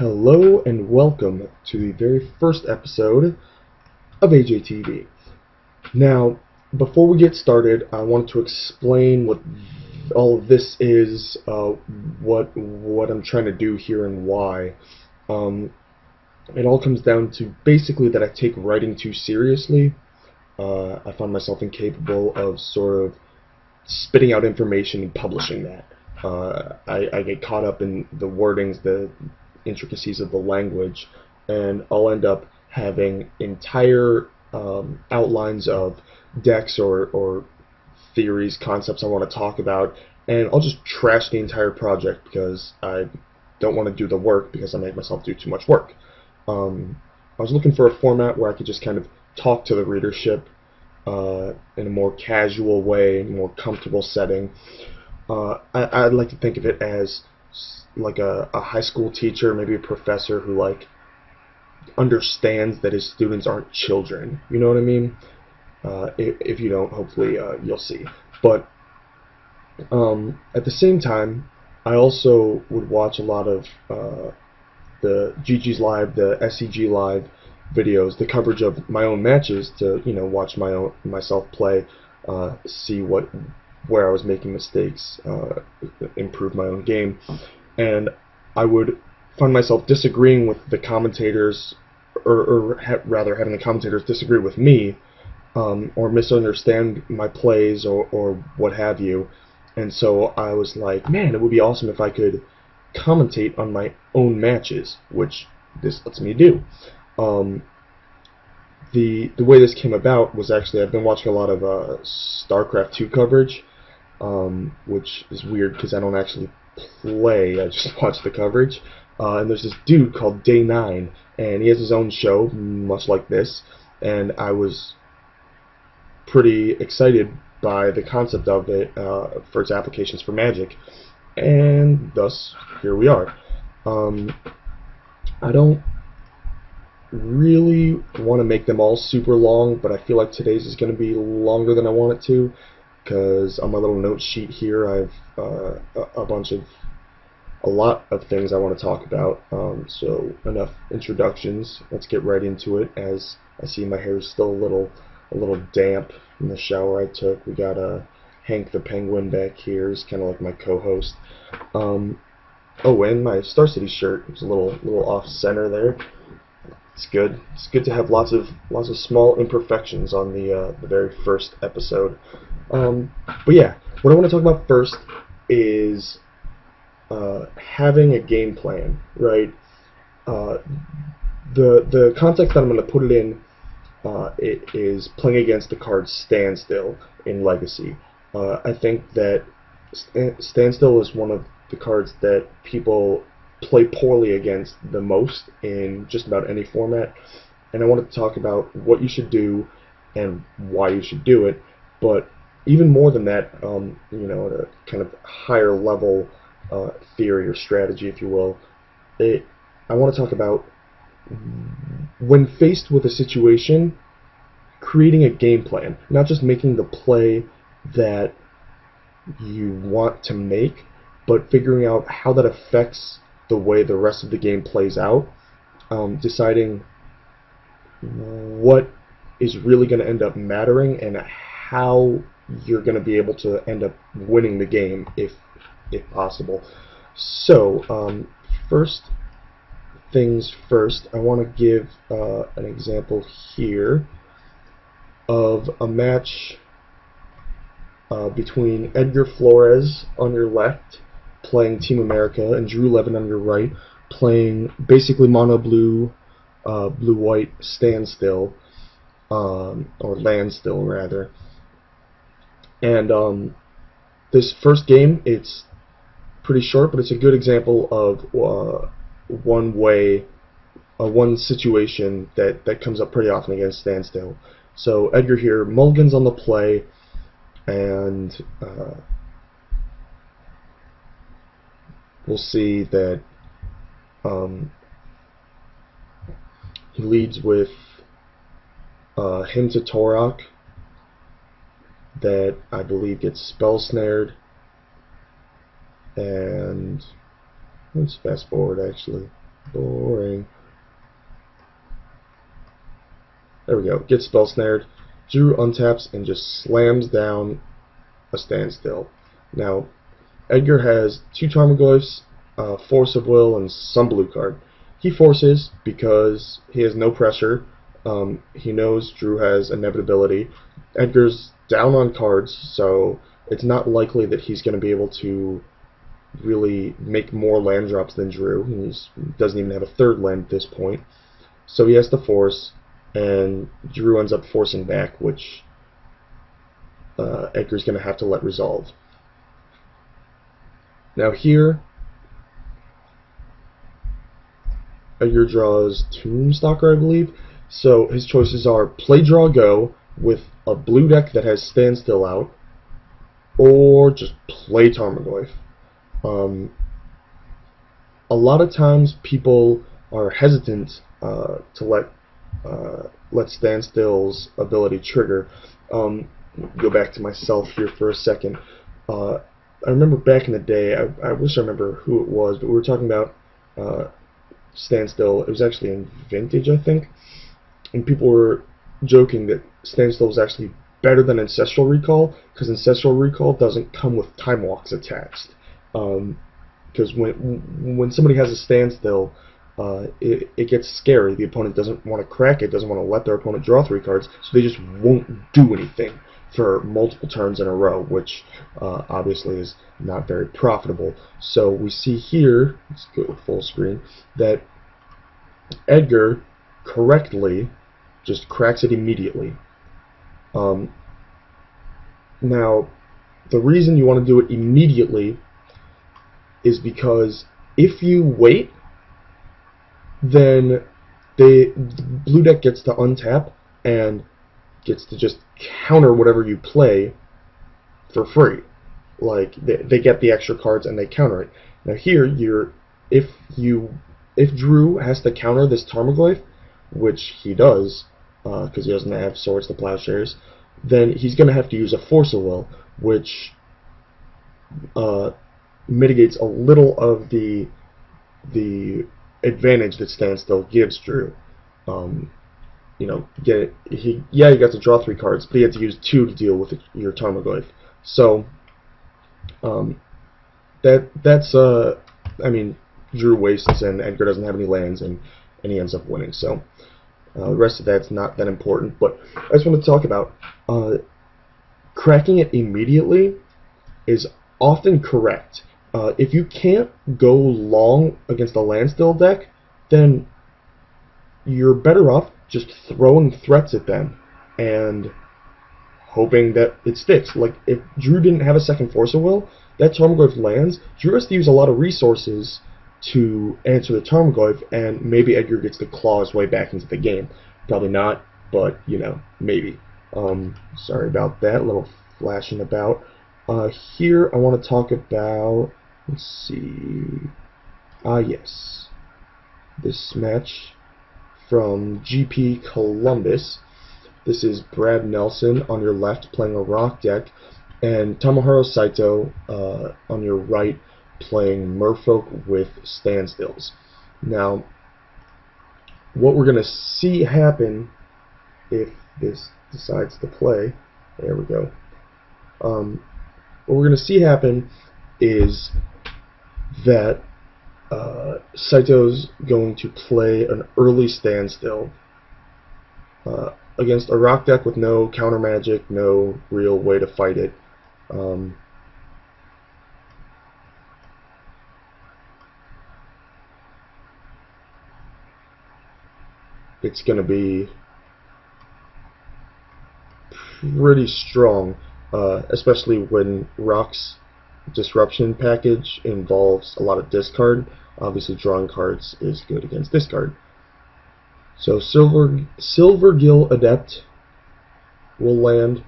Hello and welcome to the very first episode of AJTV. Now, before we get started, I want to explain what all of this is, what I'm trying to do here and why. It all comes down to basically that I take writing too seriously. I find myself incapable of sort of spitting out information and publishing that. I get caught up in the wordings, the intricacies of the language, and I'll end up having entire outlines of decks or theories, concepts I want to talk about, and I'll just trash the entire project because I don't want to do the work because I make myself do too much work. I was looking for a format where I could just kind of talk to the readership in a more casual way, more comfortable setting. I'd like to think of it as like a high school teacher, maybe a professor who like understands that his students aren't children. You know what I mean? If you don't, hopefully you'll see. But at the same time, I also would watch a lot of the GG's Live, the SCG Live videos, the coverage of my own matches to watch myself play, see where I was making mistakes, improve my own game, and I would find myself disagreeing with the commentators, or rather having the commentators disagree with me, or misunderstand my plays or what have you. And so I was like, man, it would be awesome if I could commentate on my own matches, which this lets me do. The way this came about was actually I've been watching a lot of Starcraft 2 coverage, which is weird because I don't actually play, I just watch the coverage. And there's this dude called Day 9, and he has his own show, much like this, and I was pretty excited by the concept of it for its applications for Magic, and thus here we are. I don't really want to make them all super long, but I feel like today's is going to be longer than I want it to, because on my little note sheet here I've a lot of things I want to talk about. So enough introductions. Let's get right into it. As I see, my hair is still a little damp from the shower I took. We got Hank the Penguin back here. He's kind of like my co-host. Oh, and my Star City shirt is a little off center there. It's good. It's good to have lots of small imperfections on the very first episode. But yeah, what I want to talk about first is having a game plan, right? The context that I'm going to put it in it is playing against the card Standstill in Legacy. I think that Standstill is one of the cards that people play poorly against the most in just about any format, and I wanted to talk about what you should do and why you should do it. But even more than that, at a kind of higher level theory or strategy, if you will, I want to talk about when faced with a situation, creating a game plan, not just making the play that you want to make, but figuring out how that affects the way the rest of the game plays out, deciding what is really going to end up mattering and how you're going to be able to end up winning the game if possible. So first things first, I want to give an example here of a match between Edgar Flores on your left, playing Team America, and Drew Levin on your right, playing basically mono blue, blue white Standstill, or Landstill rather. And this first game, it's pretty short, but it's a good example of one situation that comes up pretty often against Standstill. So Edgar here mulligans on the play, and we'll see that he leads with Hymn to Torok that I believe gets spell snared, and let's fast forward actually. Boring. There we go. Gets spell snared. Drew untaps and just slams down a standstill. Now, Edgar has 2 Tarmogoyfs, Force of Will, and some blue card. He forces because he has no pressure. He knows Drew has inevitability. Edgar's down on cards, so it's not likely that he's going to be able to really make more land drops than Drew. He doesn't even have a 3rd land at this point. So he has to force, and Drew ends up forcing back, which Edgar's going to have to let resolve. Now here, Edgar draws Tombstalker, I believe. So his choices are play, draw, go with a blue deck that has Standstill out, or just play Tarmogoyf. A lot of times people are hesitant to let Standstill's ability trigger. Go back to myself here for a second. I remember back in the day, I wish I remember who it was, but we were talking about Standstill. It was actually in Vintage, I think, and people were joking that Standstill was actually better than Ancestral Recall, because Ancestral Recall doesn't come with time walks attached. Because when somebody has a Standstill, it gets scary. The opponent doesn't want to crack it, doesn't want to let their opponent draw 3 cards, so they just won't do anything for multiple turns in a row, which obviously is not very profitable. So we see here, let's go full screen, that Edgar correctly just cracks it immediately. Now, the reason you want to do it immediately is because if you wait, then the blue deck gets to untap and gets to just counter whatever you play for free. Like they get the extra cards and they counter it. Now here, if Drew has to counter this Tarmogoyf, which he does, because he doesn't have Swords to Plowshares, then he's going to have to use a Force of Will, which mitigates a little of the advantage that Standstill gives Drew. You know, he got to draw 3 cards, but he had to use 2 to deal with your Tarmogoyf. So that's I mean, Drew wastes and Edgar doesn't have any lands, and he ends up winning. So the rest of that's not that important. But I just want to talk about cracking it immediately is often correct. If you can't go long against a landstill deck, then you're better off just throwing threats at them and hoping that it sticks. Like, if Drew didn't have a second Force of Will, that Tarmogoyf lands, Drew has to use a lot of resources to answer the Tarmogoyf, and maybe Edgar gets to claw his way back into the game. Probably not, but, you know, maybe. Sorry about that, a little flashing about. Here I want to talk about, let's see, yes, this match from GP Columbus. This is Brad Nelson on your left playing a rock deck, and Tomohiro Saito on your right playing Merfolk with Standstills. Now, what we're going to see happen if this decides to play, there we go, what we're going to see happen is that Saito's going to play an early Standstill against a rock deck with no counter magic, no real way to fight it. It's going to be pretty strong, especially when Rock's disruption package involves a lot of discard. Obviously, drawing cards is good against discard. So Silvergill Adept will land.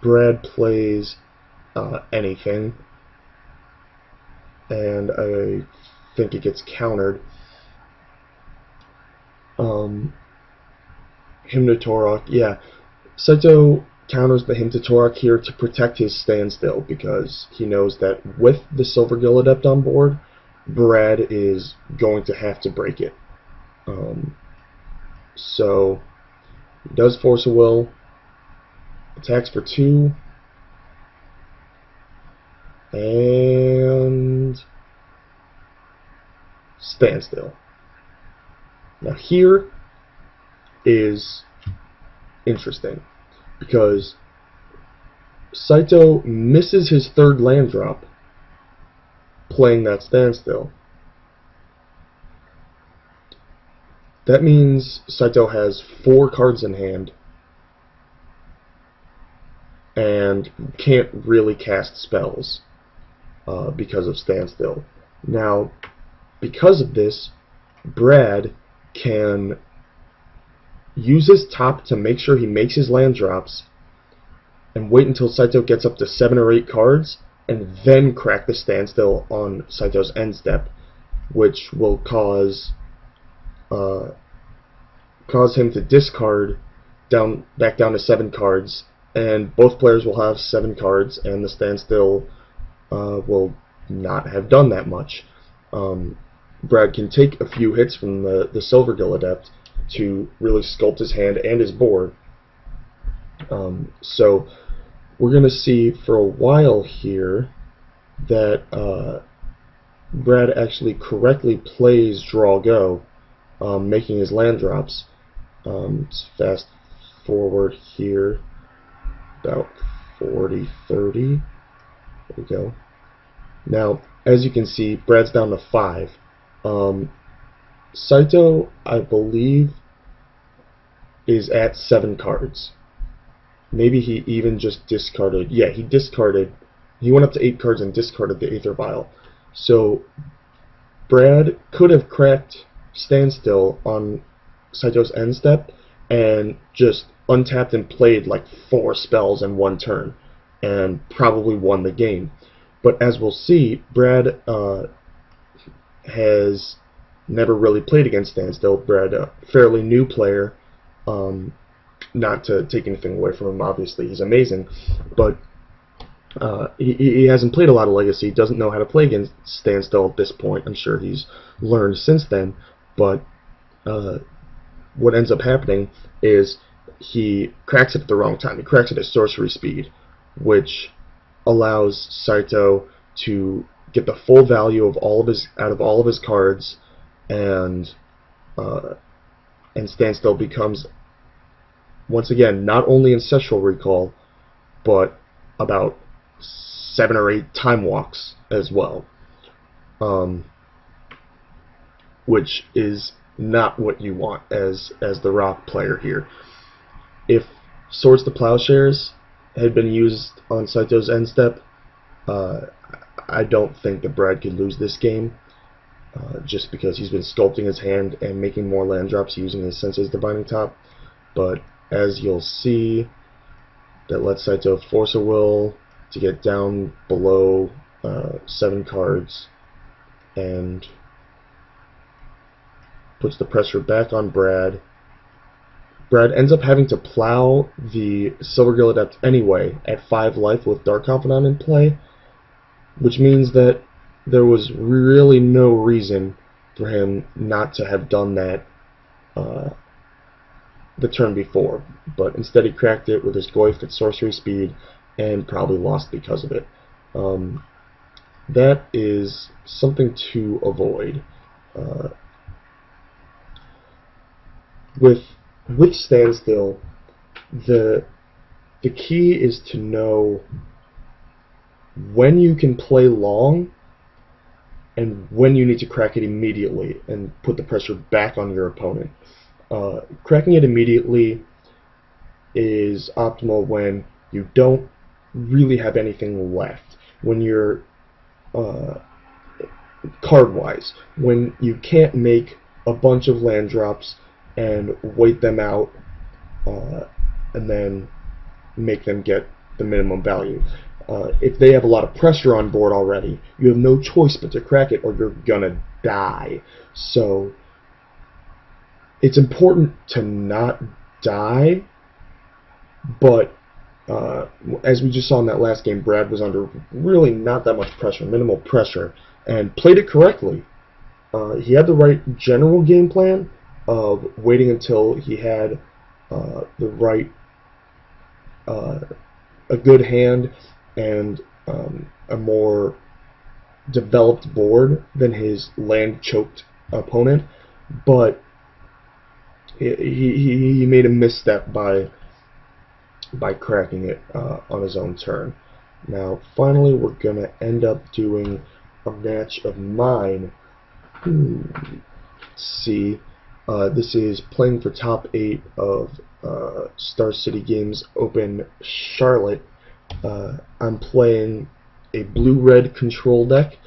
Brad plays anything, and I think it gets countered. Hymn to Torok, yeah. Saito counters the Hymn to Torok here to protect his Standstill, because he knows that with the Silvergill Adept on board, Brad is going to have to break it. So he does force a will, attacks for 2, and Standstill. Now here is interesting, because Saito misses his 3rd land drop playing that Standstill. That means Saito has 4 cards in hand and can't really cast spells because of Standstill. Now, because of this, Brad can use his top to make sure he makes his land drops and wait until Saito gets up to 7 or 8 cards and then crack the Standstill on Saito's end step, which will cause him to discard back down to 7 cards, and both players will have 7 cards, and the Standstill will not have done that much. Brad can take a few hits from the Silver Gill Adept to really sculpt his hand and his board. So we're going to see for a while here that Brad actually correctly plays Draw Go, making his land drops. Let's fast forward here about 40, 30. There we go. Now, as you can see, Brad's down to 5. Saito, I believe, is at 7 cards. Maybe he even just discarded. Yeah, he discarded. He went up to 8 cards and discarded the Aether Vial. So Brad could have cracked Standstill on Saito's end step and just untapped and played like 4 spells in 1 turn and probably won the game. But as we'll see, Brad has never really played against Standstill. Brad, a fairly new player, not to take anything away from him, obviously he's amazing, but he hasn't played a lot of Legacy, doesn't know how to play against Standstill at this point. I'm sure he's learned since then, but what ends up happening is he cracks it at the wrong time. He cracks it at sorcery speed, which allows Saito to get the full value of out of all of his cards, and Standstill becomes, once again, not only Ancestral Recall, but about 7 or 8 Time Walks as well, which is not what you want as the rock player here. If Swords to Plowshares had been used on Saito's end step, I don't think that Brad could lose this game, just because he's been sculpting his hand and making more land drops using his Sensei's Divining Top. But as you'll see, that lets Saito force a will to get down below 7 cards and puts the pressure back on Brad. Brad ends up having to plow the Silver Gill Adept anyway at 5 life with Dark Confidant in play, which means that there was really no reason for him not to have done that the turn before, but instead he cracked it with his Goyf at sorcery speed and probably lost because of it. That is something to avoid. With Standstill, the key is to know when you can play long and when you need to crack it immediately and put the pressure back on your opponent. Cracking it immediately is optimal when you don't really have anything left, when you're card-wise, when you can't make a bunch of land drops and wait them out and then make them get the minimum value. If they have a lot of pressure on board already, you have no choice but to crack it or you're gonna die. So it's important to not die, but as we just saw in that last game, Brad was under really not that much pressure, minimal pressure, and played it correctly. He had the right general game plan of waiting until he had the right a good hand and a more developed board than his land choked opponent, but he made a misstep by cracking it on his own turn. Now, finally, we're gonna end up doing a match of mine. Let's see. This is playing for top 8 of Star City Games Open Charlotte. I'm playing a blue-red control deck,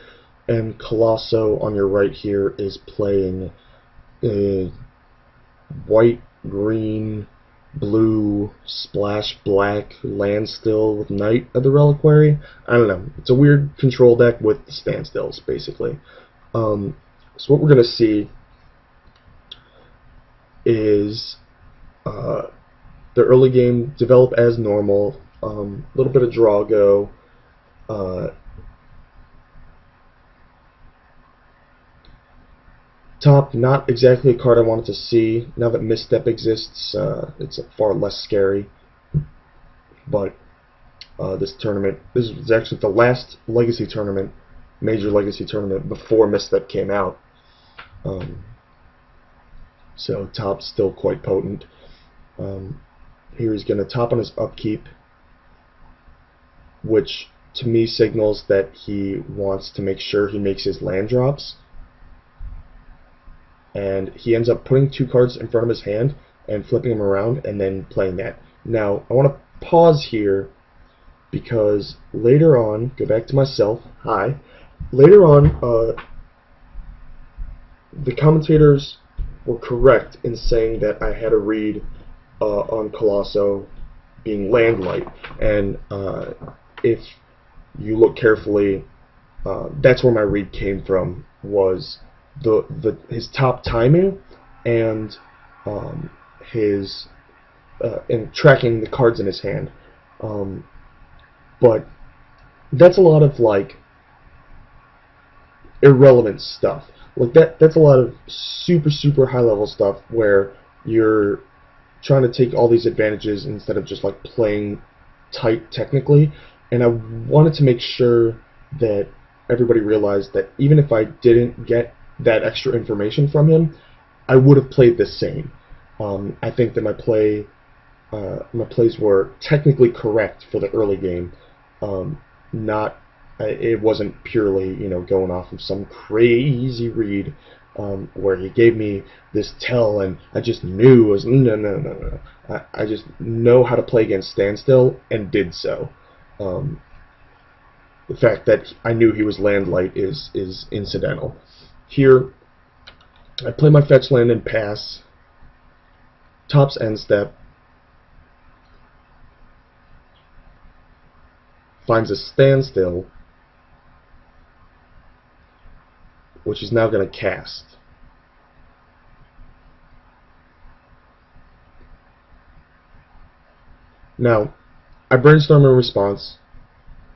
and Colosso on your right here is playing a white, green, blue, splash black Standstill with Knight of the Reliquary. I don't know. It's a weird control deck with standstills, basically. So what we're going to see is the early game develop as normal. A little bit of draw go. Top, not exactly a card I wanted to see. Now that Misstep exists, it's far less scary. But this tournament, this is actually the last Legacy tournament, major Legacy tournament before Misstep came out. So Top's still quite potent. Here he's going to top on his upkeep, which to me signals that he wants to make sure he makes his land drops. And he ends up putting 2 cards in front of his hand and flipping them around and then playing that. Now, I want to pause here because later on, go back to myself, hi. Later on, the commentators were correct in saying that I had a read on Colosso being landlight. And if you look carefully, that's where my read came from, was his top timing and his and tracking the cards in his hand. But that's a lot of like irrelevant stuff. Like that's a lot of super high level stuff where you're trying to take all these advantages instead of just like playing tight technically. And I wanted to make sure that everybody realized that even if I didn't get that extra information from him, I would have played the same. I think that my plays were technically correct for the early game. It wasn't purely, going off of some crazy read where he gave me this tell and I just knew. No. I just know how to play against Standstill and did so. The fact that I knew he was landlight is incidental. Here, I play my fetch land and pass. Top's end step. Finds a Standstill, which is now going to cast. Now, I brainstorm in response.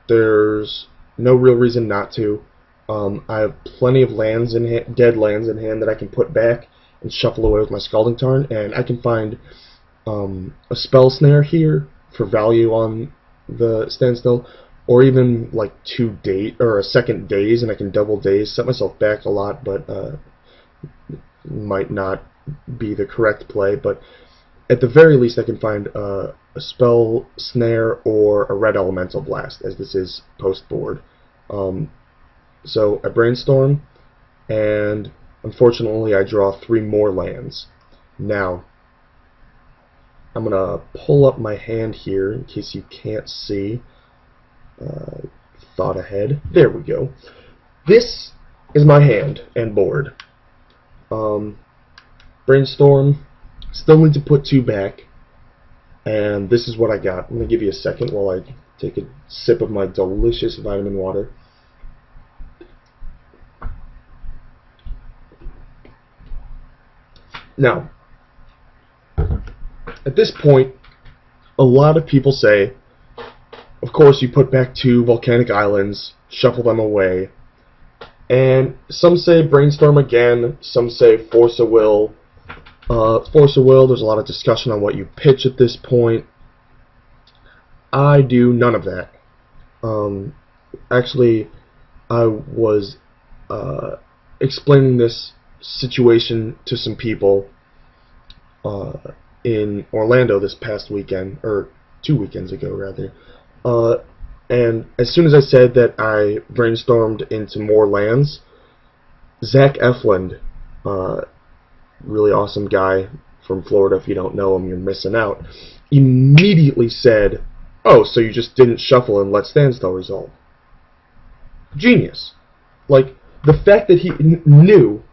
There's no real reason not to. I have plenty of dead lands in hand that I can put back and shuffle away with my Scalding Tarn, and I can find a Spell Snare here for value on the Standstill, or even like a second Daze, and I can double Daze, set myself back a lot, but might not be the correct play. But at the very least, I can find a Spell Snare or a Red Elemental Blast, as this is post board. So I brainstorm, and unfortunately I draw 3 more lands. Now, I'm going to pull up my hand here in case you can't see. Thought ahead. There we go. This is my hand and board. Brainstorm, still need to put 2 back, and this is what I got. I'm going to give you a second while I take a sip of my delicious vitamin water. Now, at this point, a lot of people say, of course, you put back 2 volcanic islands, shuffle them away. And some say brainstorm again, some say force a will. Force a will, there's a lot of discussion on what you pitch at this point. I do none of that. Actually, I was explaining this situation to some people in Orlando this past weekend, or 2 weekends ago rather. And as soon as I said that I brainstormed into more lands, Zach Efland, really awesome guy from Florida, if you don't know him, you're missing out, immediately said, "Oh, so you just didn't shuffle and let Standstill resolve." Genius. Like, the fact that he knew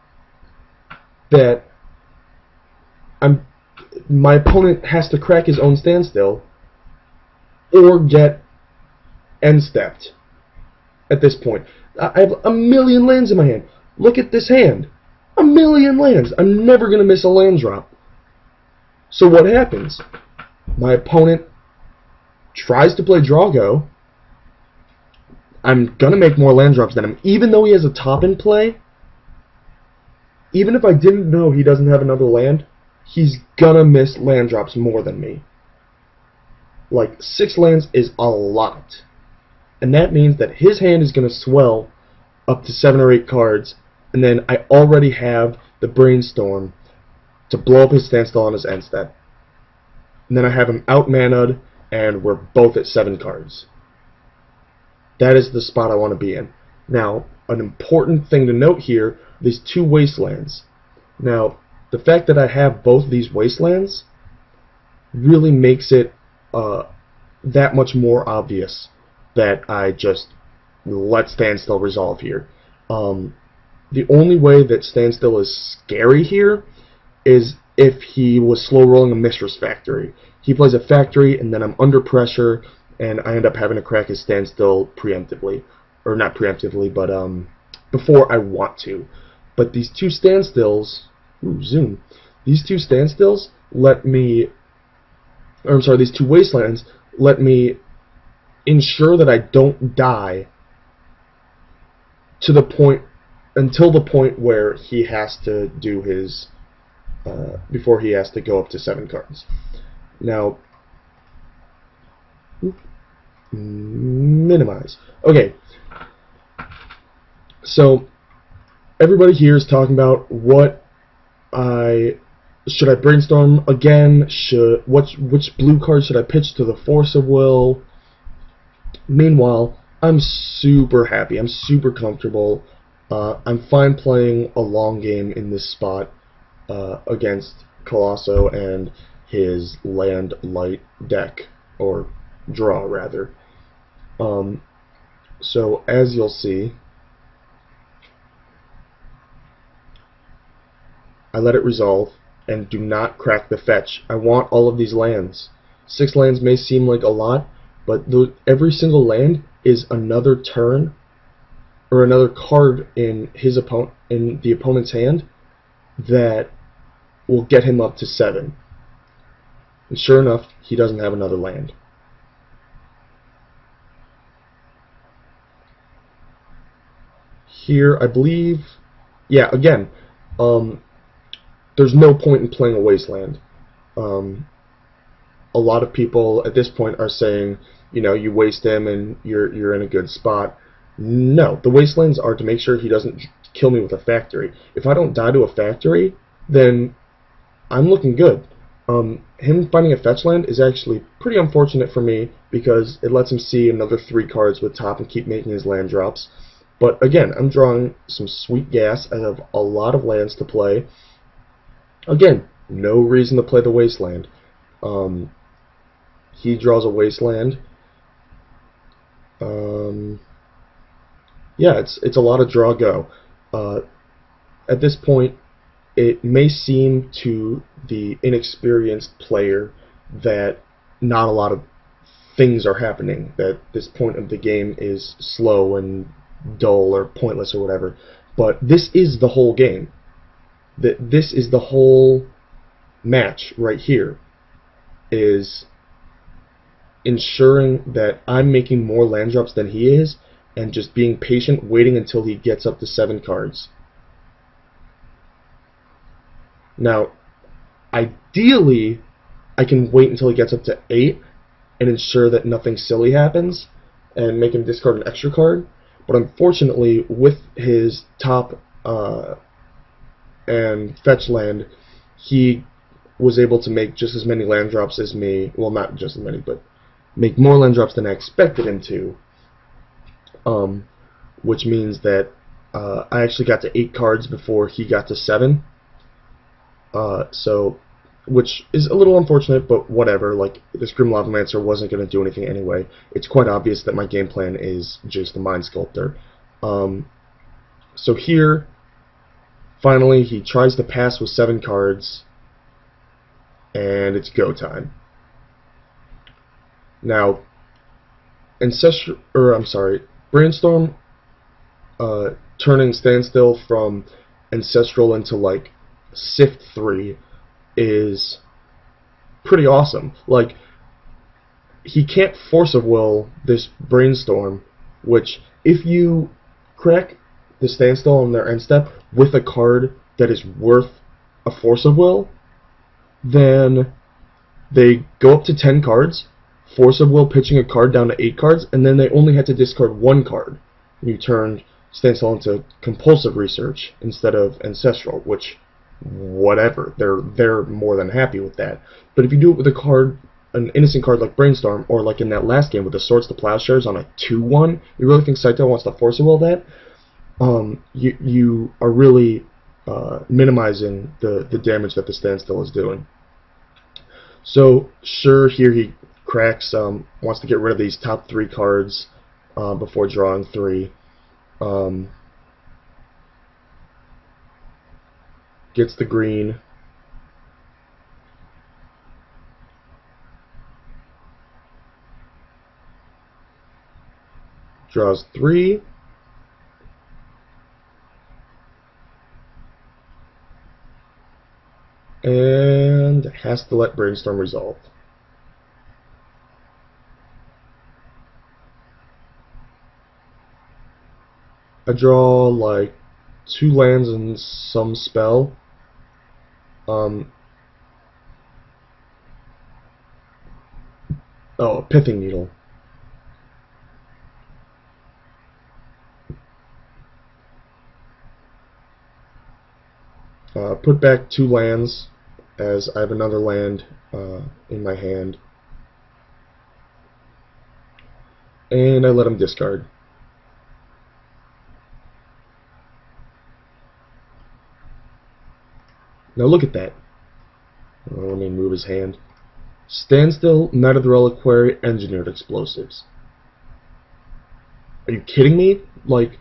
that my opponent has to crack his own Standstill or get end stepped at this point. I have a million lands in my hand. Look at this hand. A million lands. I'm never going to miss a land drop. So what happens? My opponent tries to play draw go. I'm going to make more land drops than him. Even though he has a top in play, even if I didn't know he doesn't have another land, he's going to miss land drops more than me. Like, 6 lands is a lot. And that means that his hand is going to swell up to 7 or 8 cards, and then I already have the brainstorm to blow up his Standstill on his end step. And then I have him out-mana'd, and we're both at 7 cards. That is the spot I want to be in. Now, an important thing to note here, these 2 wastelands. Now, the fact that I have both these wastelands really makes it that much more obvious that I just let Standstill resolve here. The only way that Standstill is scary here is if he was slow rolling a Mistress Factory. He plays a Factory, and then I'm under pressure, and I end up having to crack his Standstill preemptively. Or not preemptively, but before I want to. But these 2 Standstills, zoom. These 2 Standstills let me, or I'm sorry, these 2 Wastelands let me ensure that I don't die to the point, until the point where he has to do his, before he has to go up to 7 cards. Now, minimize. Okay, so everybody here is talking about what should I brainstorm again? Which blue card should I pitch to the Force of Will? Meanwhile, I'm super happy. I'm super comfortable. I'm fine playing a long game in this spot against Colosso and his land light deck, or draw rather. So as you'll see, I let it resolve and do not crack the fetch. I want all of these lands. 6 lands may seem like a lot, but every single land is another turn or another card in the opponent's hand that will get him up to 7. And sure enough, he doesn't have another land. Here, I believe, yeah, again, there's no point in playing a wasteland. A lot of people at this point are saying, you know, you waste him and you're in a good spot. No, the wastelands are to make sure he doesn't kill me with a factory. If I don't die to a factory, then I'm looking good. Him finding a fetch land is actually pretty unfortunate for me because it lets him see another 3 cards with top and keep making his land drops. But again, I'm drawing some sweet gas. I have a lot of lands to play. Again, no reason to play the wasteland. He draws a wasteland. Yeah, it's a lot of draw go. At this point, it may seem to the inexperienced player that not a lot of things are happening, that this point of the game is slow and dull or pointless or whatever, but this is the whole game. This is the whole match right here, is ensuring that I'm making more land drops than he is, and just being patient, waiting until he gets up to 7 cards. Now, ideally, I can wait until he gets up to 8 and ensure that nothing silly happens and make him discard an extra card. But unfortunately, with his top and fetch land, he was able to make just as many land drops as me. Well, not just as many, but make more land drops than I expected him to. Which means that I actually got to 8 cards before he got to 7. Which is a little unfortunate, but whatever. Like, this Grim Lavamancer wasn't going to do anything anyway. It's quite obvious that my game plan is just the Mind Sculptor. So here, finally, he tries to pass with 7 cards, and it's go time. Now, Brainstorm turning Standstill from Ancestral into like Sift 3 is pretty awesome. Like, he can't Force of Will this Brainstorm, which if you crack the Standstill on their end step with a card that is worth a Force of Will, then they go up to 10 cards, Force of Will pitching a card down to 8 cards, and then they only had to discard 1 card. You turned Standstill into Compulsive Research instead of Ancestral, which, whatever, they're more than happy with that. But if you do it with a card, an innocent card like Brainstorm, or like in that last game with the Swords to Plowshares on a 2/1, you really think Saito wants to Force of Will that? You are really minimizing the damage that the Standstill is doing. So sure, here he cracks, wants to get rid of these top 3 cards before drawing 3. Gets the green. Draws 3. And has to let Brainstorm resolve. I draw like 2 lands and some spell. Oh, a Pithing Needle. Put back 2 lands, as I have another land in my hand. And I let him discard. Now look at that. Let me move his hand. Standstill, Knight of the Reliquary, Engineered Explosives. Are you kidding me? Like,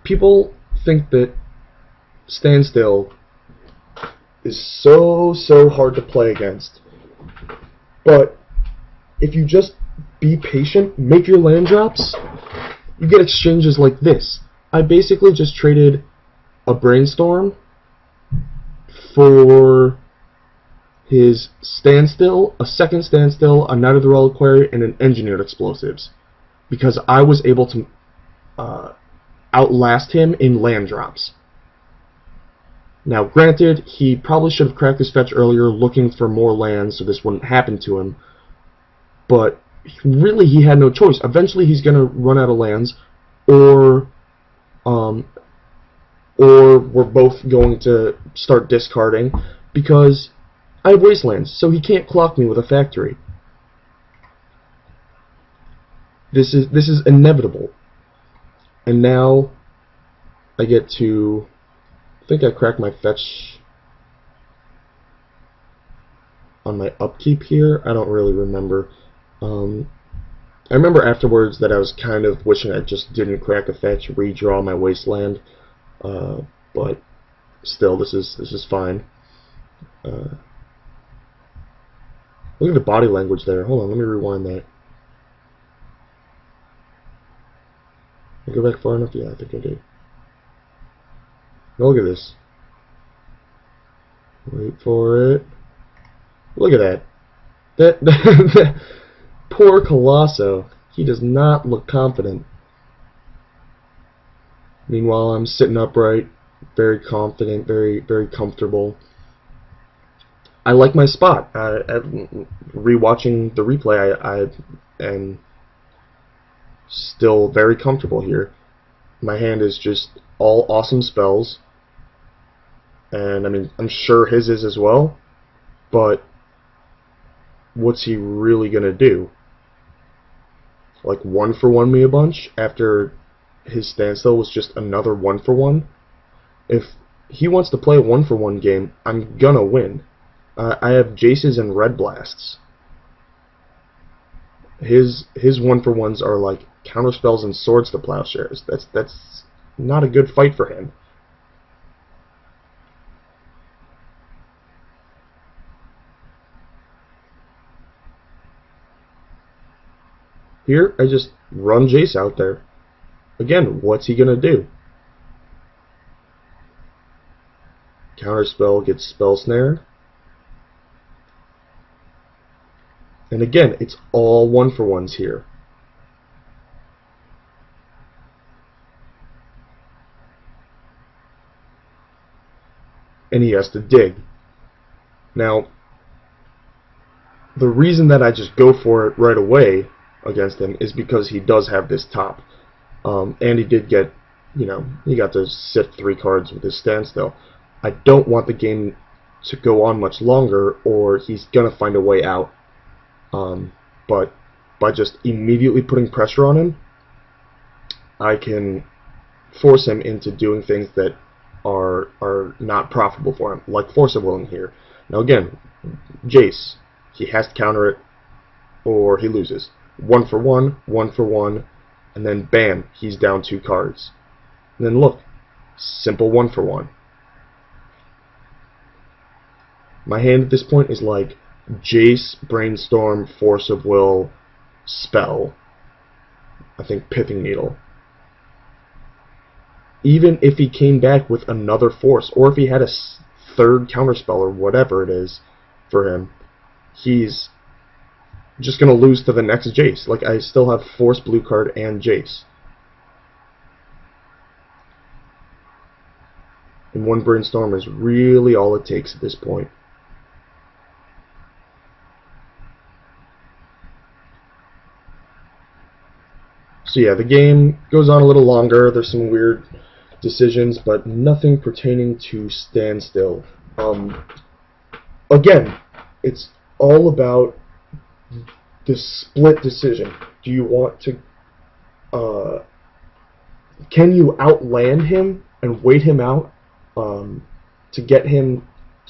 people think that Standstill is so hard to play against. But if you just be patient, make your land drops, you get exchanges like this. I basically just traded a Brainstorm for his Standstill, a second Standstill, a Knight of the Reliquary, and an Engineered Explosives, because I was able to outlast him in land drops. Now, granted, he probably should have cracked his fetch earlier looking for more lands so this wouldn't happen to him, but really he had no choice. Eventually he's going to run out of lands, or we're both going to start discarding, because I have wastelands, so he can't clock me with a factory. This is inevitable. And now I get to, I think I cracked my fetch on my upkeep here. I don't really remember. I remember afterwards that I was kind of wishing I just didn't crack a fetch, redraw my wasteland. But still, this is fine. Look at the body language there. Hold on, let me rewind that. Did I go back far enough? Yeah, I think I did. Now look at this. Wait for it. Look at that. That poor Colosso. He does not look confident. Meanwhile, I'm sitting upright, very confident, very comfortable. I like my spot. Rewatching the replay, I am still very comfortable here. My hand is just all awesome spells, and I mean, I'm sure his is as well, but what's he really gonna do? Like, 1-for-1 me a bunch after his standstill was just another 1-for-1? If he wants to play a 1-for-1 game, I'm gonna win. I have Jaces and Red Blasts. His 1-for-1s are like counterspells and swords to plowshares. That's not a good fight for him. Here, I just run Jace out there. Again, what's he gonna do? Counterspell gets spell snare. And again, it's all 1-for-1s here. And he has to dig. Now, the reason that I just go for it right away against him is because he does have this top. And he did get, he got to sift 3 cards with his standstill. I don't want the game to go on much longer, or he's going to find a way out. But by just immediately putting pressure on him, I can force him into doing things that are not profitable for him, like Force of Willing here. Now again, Jace, he has to counter it, or he loses. 1-for-1, 1-for-1, and then bam, he's down 2 cards. And then look, simple 1-for-1. My hand at this point is like Jace, Brainstorm, Force of Will, Spell. I think Pithing Needle. Even if he came back with another Force, or if he had a 3rd counterspell or whatever it is for him, he's just going to lose to the next Jace. Like, I still have Force blue card and Jace. And 1 Brainstorm is really all it takes at this point. So yeah, the game goes on a little longer. There's some weird decisions, but nothing pertaining to Standstill. Again, it's all about the split decision. Do you want to... can you outland him and wait him out to get him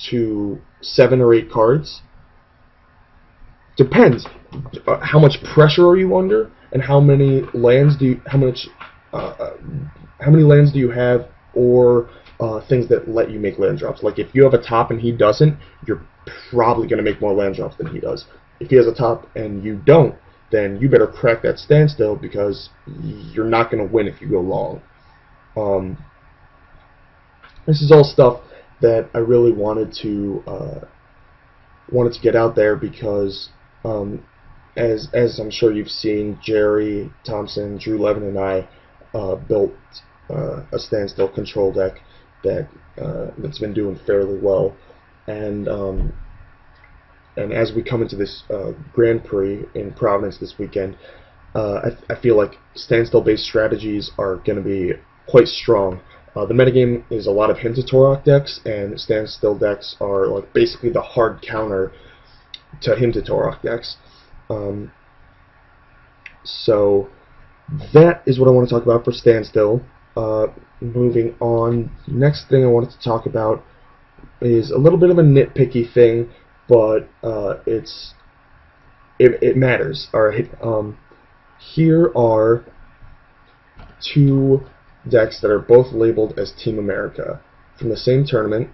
to 7 or 8 cards? Depends. How much pressure are you under, and how many lands do you how many lands do you have, or things that let you make land drops. Like, if you have a top and he doesn't, you're probably going to make more land drops than he does. If he has a top and you don't, then you better crack that standstill, because you're not going to win if you go long. This is all stuff that I really wanted to get out there, because as I'm sure you've seen, Jerry Thompson, Drew Levin, and I built a standstill control deck that's been doing fairly well, and as we come into this Grand Prix in Providence this weekend, I feel like standstill-based strategies are going to be quite strong. The metagame is a lot of Hymn to Torok decks, and standstill decks are like basically the hard counter to Hymn to Torok decks. So that is what I want to talk about for Standstill. Moving on, next thing I wanted to talk about is a little bit of a nitpicky thing, but it matters. All right, here are 2 decks that are both labeled as Team America from the same tournament.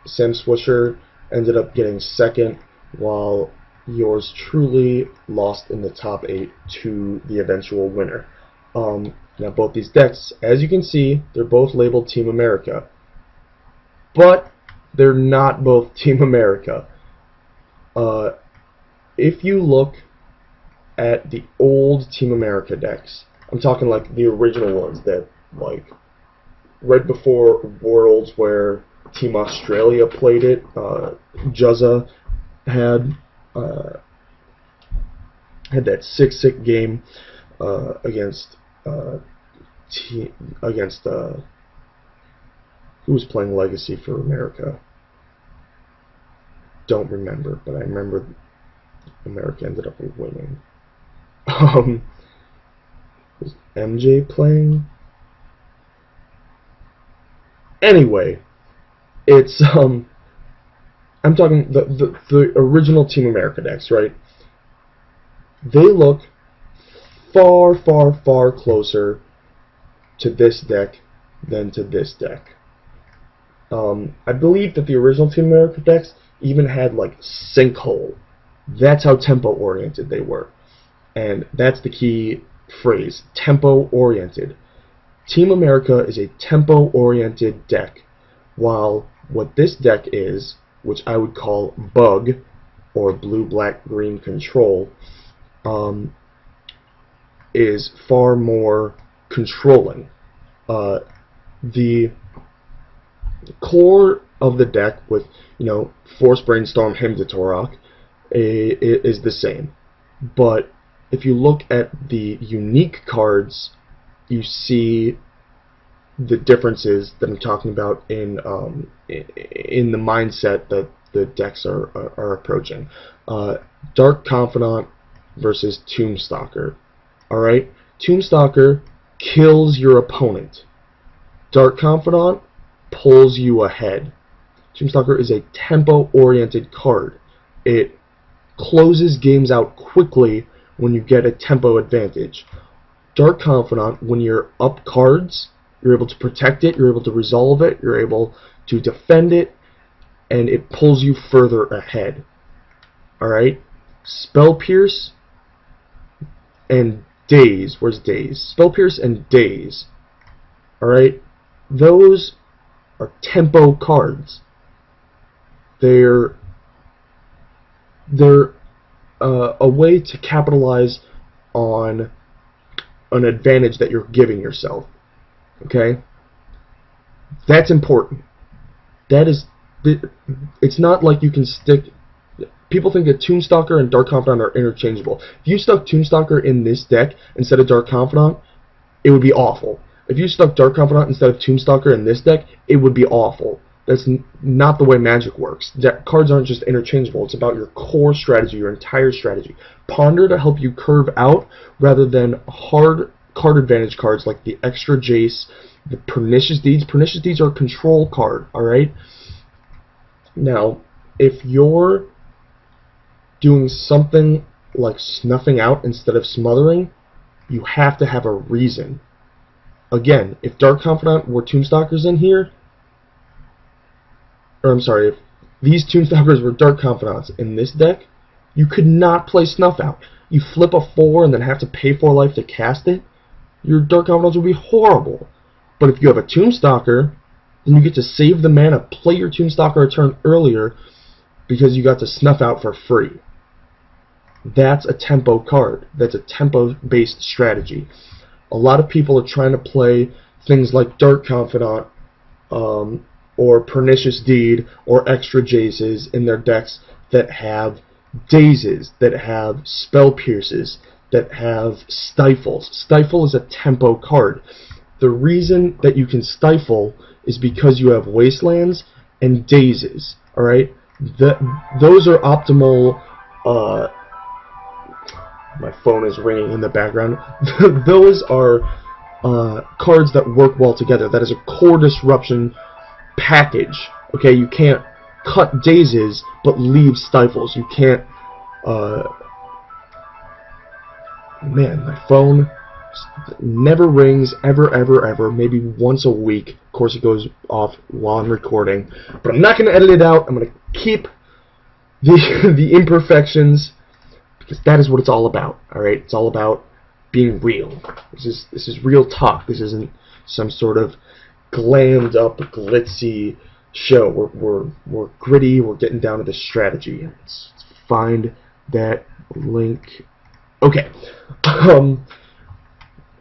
Sam Swisher ended up getting 2nd, while yours truly lost in the top 8 to the eventual winner. Now, both these decks, as you can see, they're both labeled Team America, but they're not both Team America. If you look at the old Team America decks, I'm talking like the original ones that, like, right before Worlds where Team Australia played it, Juzza had that 6-6 game against who was playing Legacy for America? Don't remember, but I remember America ended up winning. Was MJ playing? Anyway, it's I'm talking the original Team America decks, right? They look far, far, far closer to this deck than to this deck. I believe that the original Team America decks even had like Sinkhole. That's how tempo oriented they were. And that's the key phrase, tempo oriented. Team America is a tempo oriented deck, while what this deck is, which I would call Bug or Blue Black Green Control, is far more controlling. The core of the deck with, Force Brainstorm, Hymn to Torok is the same. But if you look at the unique cards, you see the differences that I'm talking about in the mindset that the decks are approaching. Dark Confidant versus Tombstalker. Alright? Tombstalker kills your opponent. Dark Confidant pulls you ahead. Tombstalker is a tempo-oriented card. It closes games out quickly when you get a tempo advantage. Dark Confidant, when you're up cards, you're able to protect it, you're able to resolve it, you're able to defend it, and it pulls you further ahead. Alright? Spell Pierce and Daze. Where's Daze? Spell Pierce and Daze. Alright? Those are tempo cards. They're a way to capitalize on an advantage that you're giving yourself. Okay? That's important. It's not like you can stick. People think that Tombstalker and Dark Confidant are interchangeable. If you stuck Tombstalker in this deck instead of Dark Confidant, it would be awful. If you stuck Dark Confidant instead of Tombstalker in this deck, it would be awful. That's not the way Magic works. Cards aren't just interchangeable. It's about your core strategy, your entire strategy. Ponder to help you curve out rather than hard card advantage cards like the Extra Jace, the Pernicious Deeds. Pernicious Deeds are a control card, alright? Now, if you're doing something like snuffing out instead of smothering, you have to have a reason. Again, if Dark Confidant were Tombstalkers in here, or I'm sorry, if these Tombstalkers were Dark Confidants in this deck, you could not play Snuff Out. You flip a 4 and then have to pay 4 life to cast it, your Dark Confidants would be horrible. But if you have a Tombstalker, then you get to save the mana, play your Tombstalker a turn earlier, because you got to Snuff Out for free. That's a tempo card. That's a tempo-based strategy. A lot of people are trying to play things like Dark Confidant, or Pernicious Deed, or Extra Jaces in their decks that have Dazes, that have Spell Pierces, that have Stifles. Stifle is a tempo card. The reason that you can Stifle is because you have Wastelands and Dazes. Alright? Those are optimal. My phone is ringing in the background. Those are cards that work well together. That is a core disruption package. Okay, you can't cut Dazes but leave Stifles. You can't. Man, my phone never rings ever, ever, ever. Maybe once a week. Of course, it goes off while I'm recording, but I'm not going to edit it out. I'm going to keep the imperfections, because that is what it's all about. All right, it's all about being real. This is real talk. This isn't some sort of glammed up, glitzy show. We're gritty. We're getting down to the strategy. Let's find that link Okay.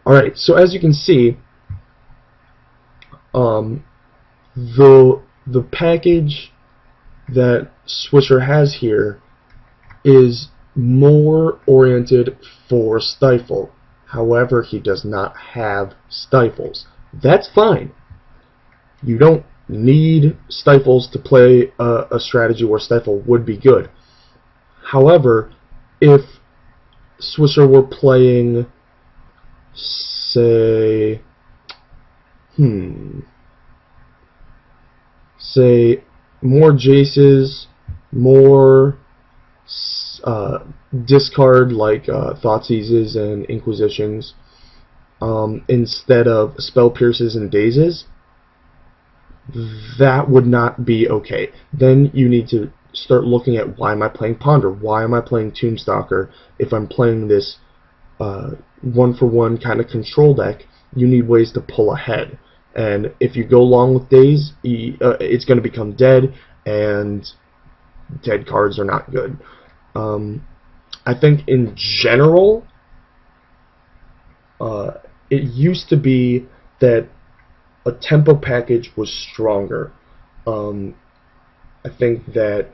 Alright, so as you can see, the package that Swisher has here is more oriented for Stifle. However, he does not have Stifles. That's fine. You don't need Stifles to play a strategy where Stifle would be good. However, if Swisher were playing, say, say more Jaces, more discard like Thoughtseizes and Inquisitions, instead of Spell Pierces and Dazes, that would not be okay. Then you need to start looking at, why am I playing Ponder? Why am I playing Tombstalker? If I'm playing this one-for-one kind of control deck, you need ways to pull ahead. And if you go long with Daze, it's going to become dead, and dead cards are not good. I think in general, it used to be that a tempo package was stronger. I think that,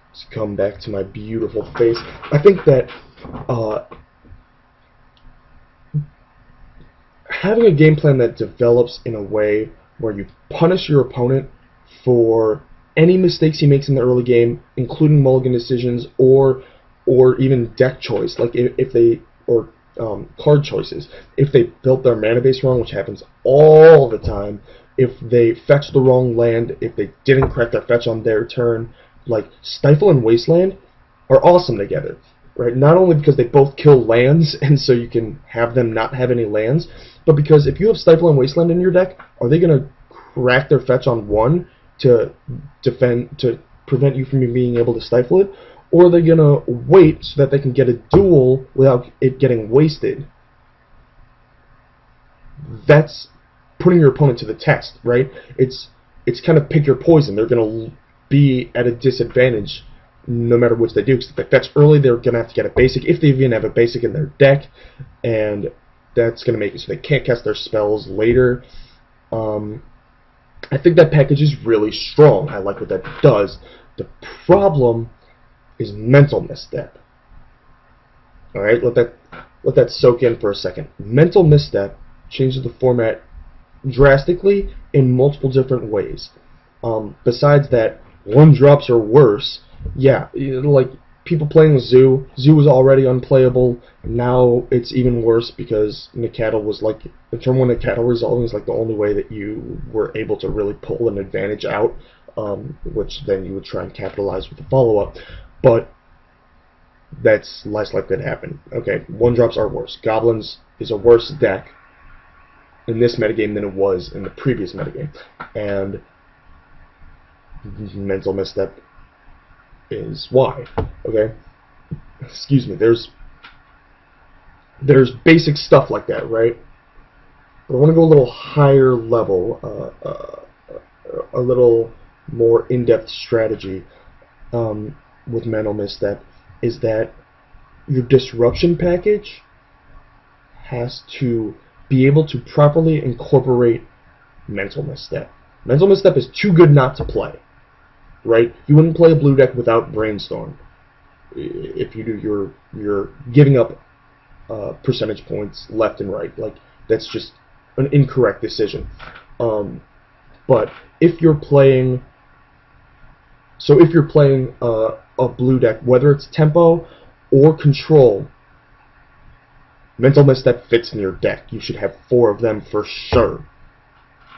let's come back to my beautiful face, I think that having a game plan that develops in a way where you punish your opponent for any mistakes he makes in the early game, including mulligan decisions or even deck choice, like if they, or card choices. If they built their mana base wrong, which happens all the time, if they fetched the wrong land, if they didn't correct their fetch on their turn, like Stifle and Wasteland are awesome together, right? Not only because they both kill lands, and so you can have them not have any lands, but because if you have Stifle and Wasteland in your deck, are they going to crack their fetch on one to prevent you from being able to stifle it, or are they going to wait so that they can get a duel without it getting wasted? That's putting your opponent to the test, right? It's kind of pick your poison. They're going to be at a disadvantage no matter which they do, because if they fetch early, they're going to have to get a basic, if they even have a basic in their deck, and that's going to make it so they can't cast their spells later. I think that package is really strong. I like what that does. The problem is mental misstep. Alright, let that soak in for a second. Mental misstep changes the format drastically in multiple different ways. Besides that, 1-drops are worse. Yeah, like people playing Zoo. Zoo was already unplayable. Now it's even worse because Nacatl was like, the turn 1 Nacatl resolving is like the only way that you were able to really pull an advantage out, which then you would try and capitalize with the follow-up. But that's less likely to happen. Okay, 1-drops are worse. Goblins is a worse deck in this metagame than it was in the previous metagame. And mental misstep is why. Okay? Excuse me, there's basic stuff like that, right? But I want to go a little higher level, a little more in-depth strategy with mental misstep, is that your disruption package has to be able to properly incorporate mental misstep. Mental misstep is too good not to play, right? You wouldn't play a blue deck without brainstorm. If you do, you're giving up percentage points left and right. Like, that's just an incorrect decision. But if you're playing, a blue deck, whether it's tempo or control, mental misstep fits in your deck. You should have 4 of them for sure.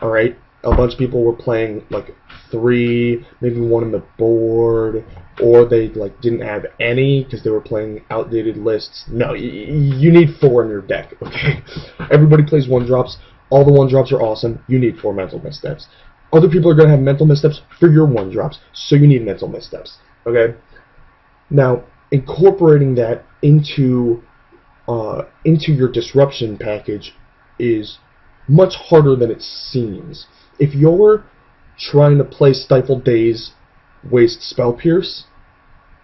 Alright? A bunch of people were playing like 3, maybe 1 on the board, or they like didn't have any because they were playing outdated lists. No, you need 4 in your deck, okay? Everybody plays 1-drops. All the 1-drops are awesome. You need 4 mental missteps. Other people are going to have mental missteps for your 1-drops, so you need mental missteps, okay? Now, incorporating that into your disruption package is much harder than it seems. If you're trying to play Stifle, Daze, Waste, Spell Pierce,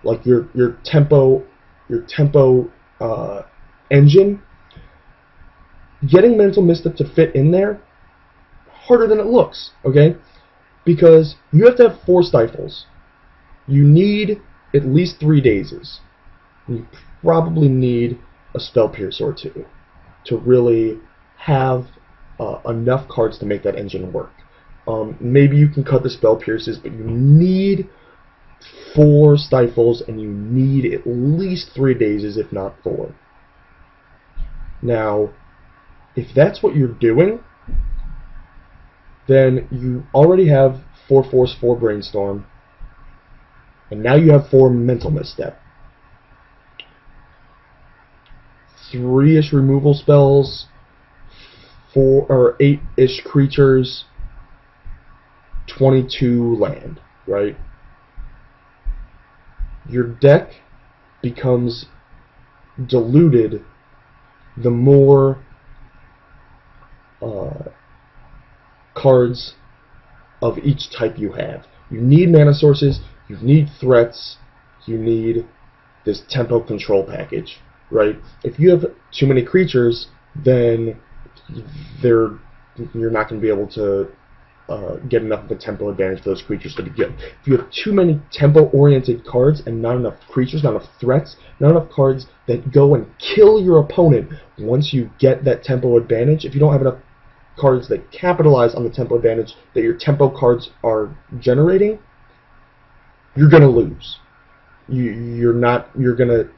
like your tempo engine, getting mental misstep to fit in there harder than it looks, okay? Because you have to have 4 stifles. You need at least 3 dazes. You probably need a spell pierce or 2 to really have enough cards to make that engine work. Maybe you can cut the spell pierces, but you need 4 stifles and you need at least 3 dazes, if not 4. Now, if that's what you're doing, then you already have 4 force, 4 brainstorm, and now you have 4 mental misstep. 3-ish removal spells, 4 or 8-ish creatures, 22 land, right? Your deck becomes diluted the more cards of each type you have. You need mana sources, you need threats, you need this tempo control package, right? If you have too many creatures, then you're not going to be able to get enough of a tempo advantage for those creatures to be good. If you have too many tempo-oriented cards and not enough creatures, not enough threats, not enough cards that go and kill your opponent once you get that tempo advantage, if you don't have enough cards that capitalize on the tempo advantage that your tempo cards are generating, you're going to lose. You're going to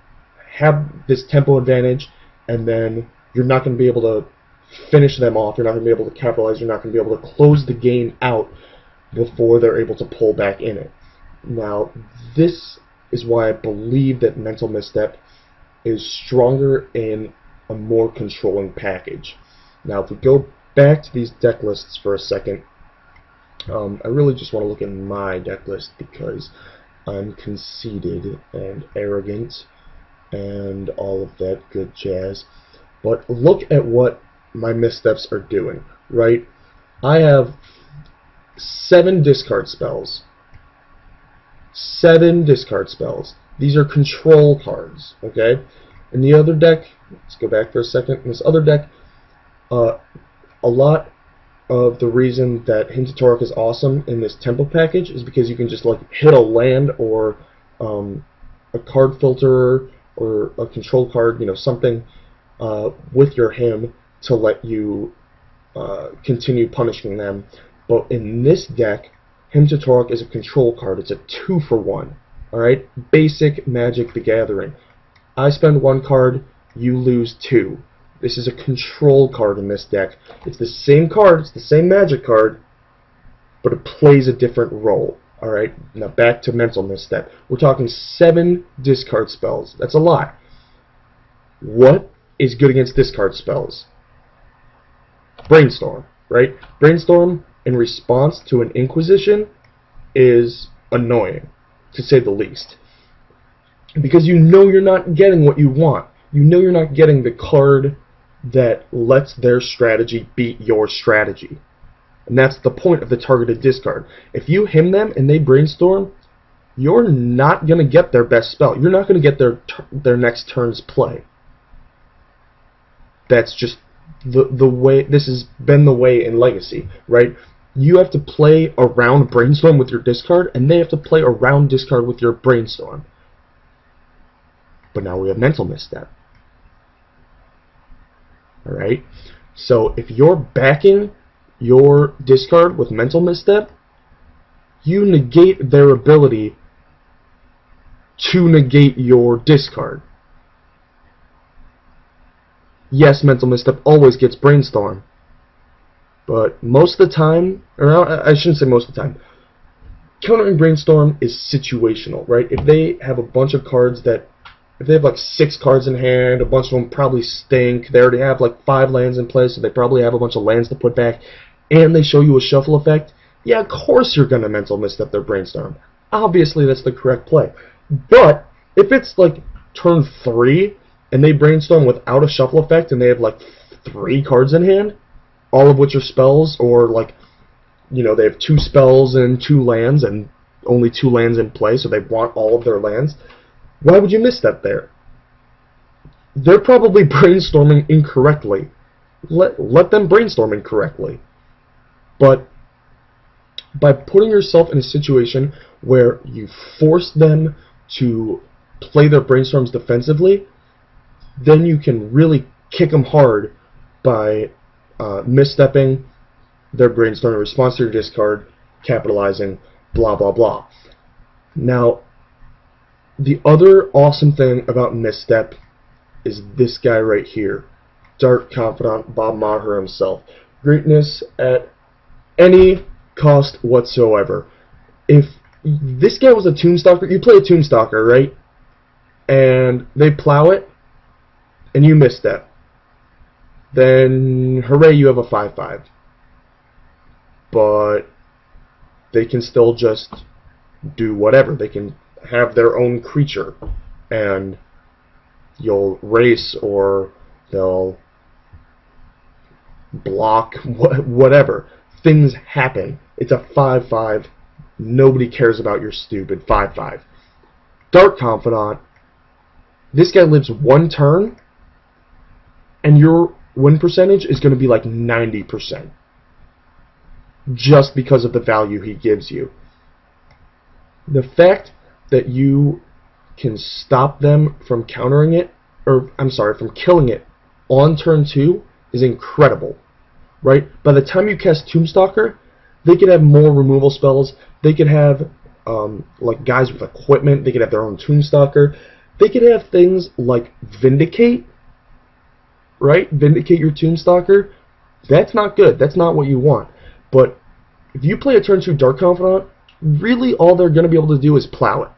have this tempo advantage, and then you're not going to be able to finish them off. You're not going to be able to capitalize. You're not going to be able to close the game out before they're able to pull back in it. Now, this is why I believe that mental misstep is stronger in a more controlling package. Now, if we go back to these deck lists for a second, I really just want to look at my deck list because I'm conceited and arrogant and all of that good jazz. But look at what my missteps are doing, right? I have 7 discard spells. 7 discard spells. These are control cards, okay? In the other deck, let's go back for a second. In this other deck, a lot of the reason that Hymn to Torok is awesome in this tempo package is because you can just like hit a land or a card filter or a control card, you know, something with your hymn to let you continue punishing them. But in this deck, Hymn to Torok is a control card. It's a 2-for-1. Alright? Basic Magic the Gathering. I spend 1 card, you lose 2. This is a control card in this deck. It's the same card, it's the same Magic card, but it plays a different role. Alright? Now back to mental misstep. We're talking 7 discard spells. That's a lot. What is good against discard spells? Brainstorm, right? Brainstorm in response to an Inquisition is annoying, to say the least. Because you know you're not getting what you want. You know you're not getting the card that lets their strategy beat your strategy. And that's the point of the targeted discard. If you hymn them and they brainstorm, you're not going to get their best spell. You're not going to get their next turn's play. That's just the way, this has been the way in Legacy, right? You have to play around brainstorm with your discard, and they have to play around discard with your brainstorm. But now we have mental misstep. Alright? So if you're backing your discard with mental misstep, you negate their ability to negate your discard. Yes, mental misstep always gets brainstorm, but most of the time, or I shouldn't say most of the time, countering brainstorm is situational, right? If they have a bunch of cards that, if they have like 6 cards in hand, a bunch of them probably stink, they already have like 5 lands in place, so they probably have a bunch of lands to put back, and they show you a shuffle effect, yeah, of course you're going to mental misstep their brainstorm. Obviously that's the correct play. But if it's like turn 3, and they brainstorm without a shuffle effect, and they have like 3 cards in hand, all of which are spells, or like, you know, they have 2 spells and 2 lands, and only 2 lands in play, so they want all of their lands. Why would you misstep there? they're probably brainstorming incorrectly. Let them brainstorm incorrectly. But by putting yourself in a situation where you force them to play their brainstorms defensively, then you can really kick them hard by misstepping their brainstorm in response to your discard, capitalizing, blah blah blah. Now, the other awesome thing about misstep is this guy right here, Dark Confidant Bob Maher himself. Greatness at any cost whatsoever. If this guy was a Tombstalker, you play a Tombstalker, right? And they plow it, and you misstep. Then, hooray, you have a 5/5. But they can still just do whatever. They can have their own creature, and you'll race, or they'll block, whatever. Things happen. It's a 5/5. Nobody cares about your stupid 5/5. Dark Confidant, this guy lives one turn, and your win percentage is going to be like 90%. Just because of the value he gives you. The fact that you can stop them from countering it, or I'm sorry, from killing it on turn 2 is incredible. Right? By the time you cast Tombstalker, they could have more removal spells. They could have like guys with equipment. They could have their own Tombstalker. They could have things like Vindicate. Right? Vindicate your Tombstalker. That's not good. That's not what you want. But if you play a turn 2 Dark Confidant, really all they're going to be able to do is plow it.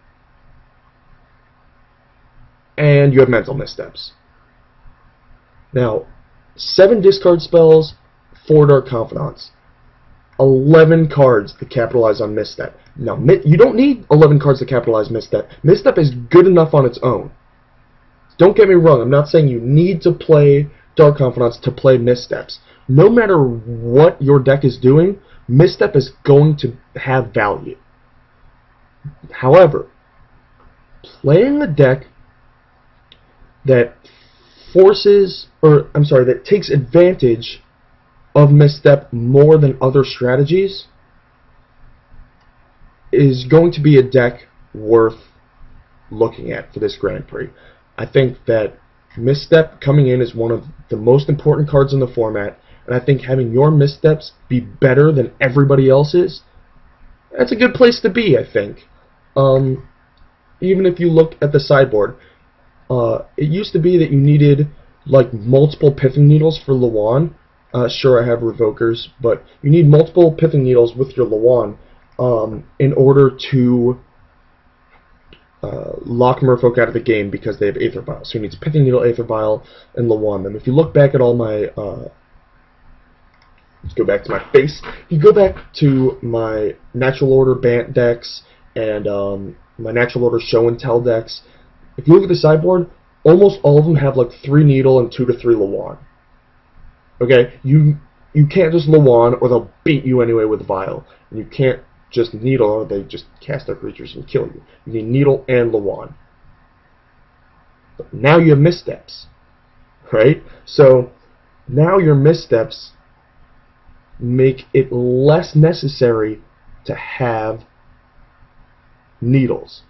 And you have mental missteps. Now, 7 discard spells, 4 Dark Confidants. 11 cards to capitalize on misstep. Now, you don't need 11 cards to capitalize misstep. Misstep is good enough on its own. Don't get me wrong, I'm not saying you need to play Dark Confidants to play missteps. No matter what your deck is doing, misstep is going to have value. However, playing a deck that that takes advantage of misstep more than other strategies is going to be a deck worth looking at for this Grand Prix. I think that misstep coming in is one of the most important cards in the format, and I think having your missteps be better than everybody else's, that's a good place to be, I think. Even if you look at the sideboard, it used to be that you needed like multiple Pithing Needles for Lawan. Sure, I have Revokers, but you need multiple Pithing Needles with your Lawan in order to lock Merfolk out of the game because they have Aether Vial. So you need Pithing Needle, Aether Vial, and Lawan them. If you look back at all my let's go back to my face. If you go back to my Natural Order Bant decks and my Natural Order Show and Tell decks, if you look at the sideboard, almost all of them have like 3 Needle and 2 to 3 Lawan. Okay, you can't just Lawan or they'll beat you anyway with Vial. And you can't just Needle or they just cast their creatures and kill you. You need Needle and Lawan. But now you have missteps, right? So now your missteps make it less necessary to have Needles.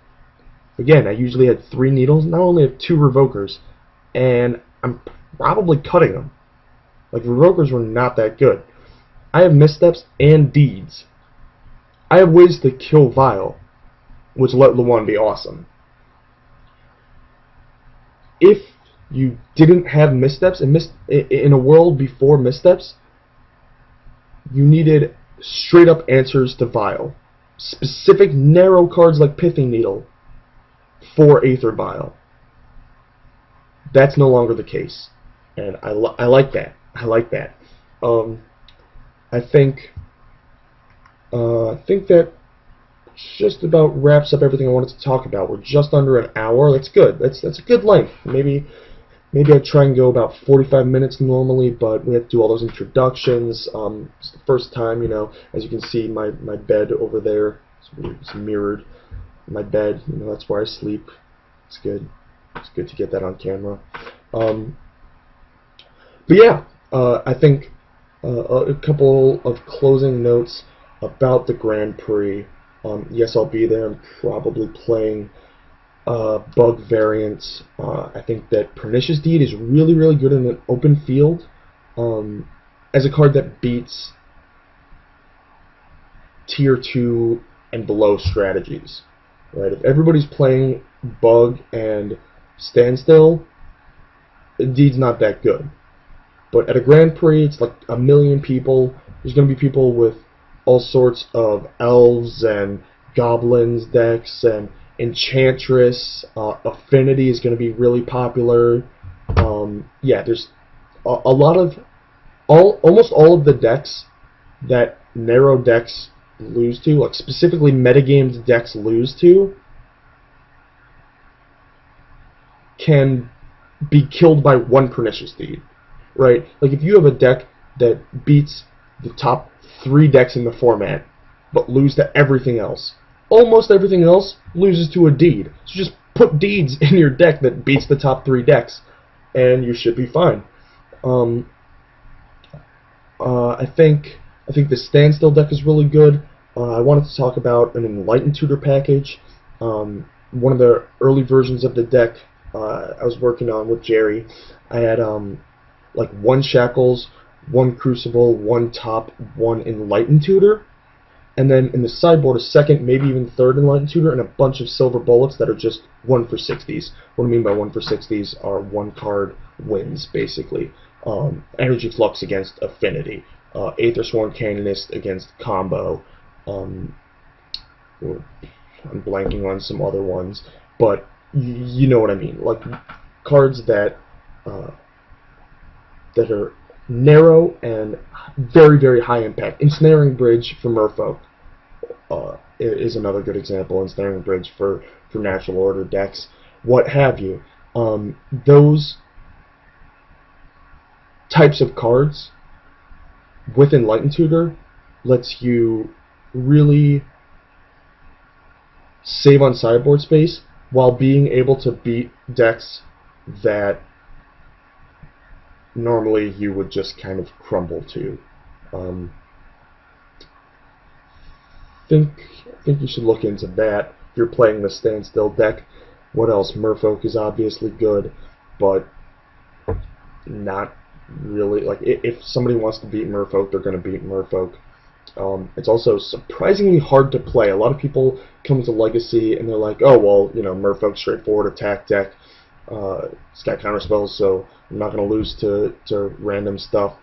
Again, I usually had 3 Needles, now I only have 2 Revokers, and I'm probably cutting them. Like, Revokers were not that good. I have missteps and deeds. I have ways to kill Vial, which let Lawan be awesome. If you didn't have missteps, and in a world before missteps, you needed straight up answers to Vial. Specific narrow cards like Pithing Needle for Aether Vial. That's no longer the case. And I like that. I like that. I think that just about wraps up everything I wanted to talk about. We're just under an hour. That's good. That's a good length. Maybe I'd try and go about 45 minutes normally, but we have to do all those introductions. It's the first time, you know, as you can see, my bed over there, it's mirrored. My bed, you know, that's where I sleep. It's good. It's good to get that on camera. But yeah, I think a couple of closing notes about the Grand Prix. Yes, I'll be there. I'm probably playing bug variants. I think that Pernicious Deed is really, really good in an open field as a card that beats tier 2 and below strategies. Right? If everybody's playing bug and standstill, Deed's not that good. But at a Grand Prix, it's like a million people. There's going to be people with all sorts of elves and goblins decks and enchantress. Affinity is going to be really popular. Yeah, there's a lot of almost all of the decks that narrow decks lose to, like specifically metagamed decks lose to, can be killed by one Pernicious Deed. Right? Like if you have a deck that beats the top 3 decks in the format, but lose to everything else, almost everything else loses to a Deed. So just put Deeds in your deck that beats the top 3 decks, and you should be fine. I think the Standstill deck is really good. I wanted to talk about an Enlightened Tutor package. One of the early versions of the deck I was working on with Jerry. I had like 1 Shackles, 1 Crucible, 1 Top, 1 Enlightened Tutor, and then in the sideboard a second, maybe even third Enlightened Tutor, and a bunch of silver bullets that are just 1 for 60s. What I mean by 1 for 60s are 1 card wins, basically. Energy Flux against Affinity, Aethersworn Canonist against Combo, I'm blanking on some other ones, but you know what I mean. Like cards that that are narrow and very, very high impact. Ensnaring Bridge for Merfolk is another good example. Ensnaring Bridge for Natural Order decks, what have you. Those types of cards with Enlightened Tutor lets you really save on sideboard space while being able to beat decks that normally you would just kind of crumble to. I think you should look into that if you're playing the Standstill deck. What else? Merfolk is obviously good, but not really. Like if somebody wants to beat Merfolk, they're going to beat Merfolk. It's also surprisingly hard to play. A lot of people come to Legacy and they're like, oh well, you know, Merfolk's straightforward attack deck. It's got counterspells, so I'm not going to lose to random stuff.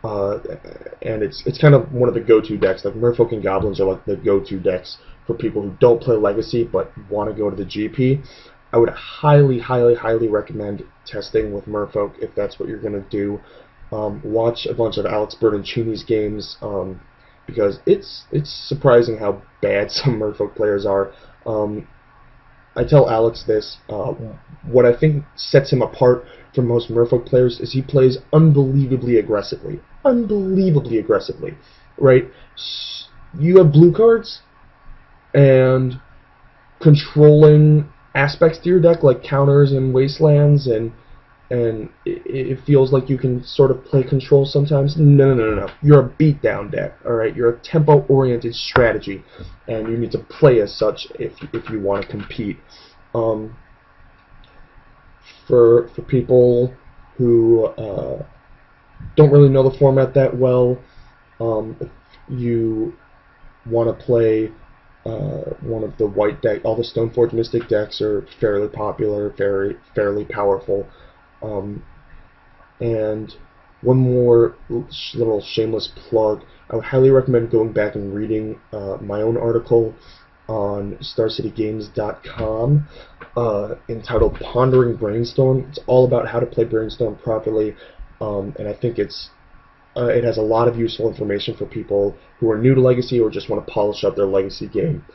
And it's kind of one of the go-to decks. Like Merfolk and Goblins are like the go-to decks for people who don't play Legacy but want to go to the GP. I would highly, highly, highly recommend testing with Merfolk if that's what you're going to do. Watch a bunch of Alex Bertoncini's games because it's surprising how bad some Merfolk players are. I tell Alex this, what I think sets him apart from most Merfolk players is he plays unbelievably aggressively. Unbelievably aggressively, right? You have blue cards, and controlling aspects to your deck, like counters and wastelands, and it feels like you can sort of play control sometimes. No. You're a beatdown deck, alright? You're a tempo-oriented strategy, and you need to play as such if you want to compete. For people who don't really know the format that well, if you want to play one of the white deck, all the Stoneforge Mystic decks are fairly popular, fairly powerful. And one more little shameless plug, I would highly recommend going back and reading my own article on StarCityGames.com entitled Pondering Brainstorm. It's all about how to play Brainstorm properly, and I think it has a lot of useful information for people who are new to Legacy or just want to polish up their Legacy game.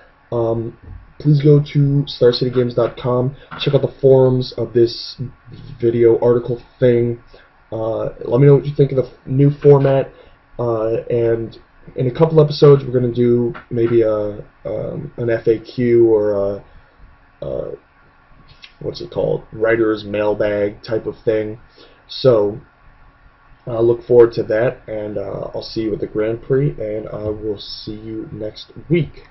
Please go to StarCityGames.com, check out the forums of this video article thing. Let me know what you think of the new format, and in a couple episodes we're going to do maybe an FAQ or what's it called, writer's mailbag type of thing. So I look forward to that, and I'll see you at the Grand Prix, and I will see you next week.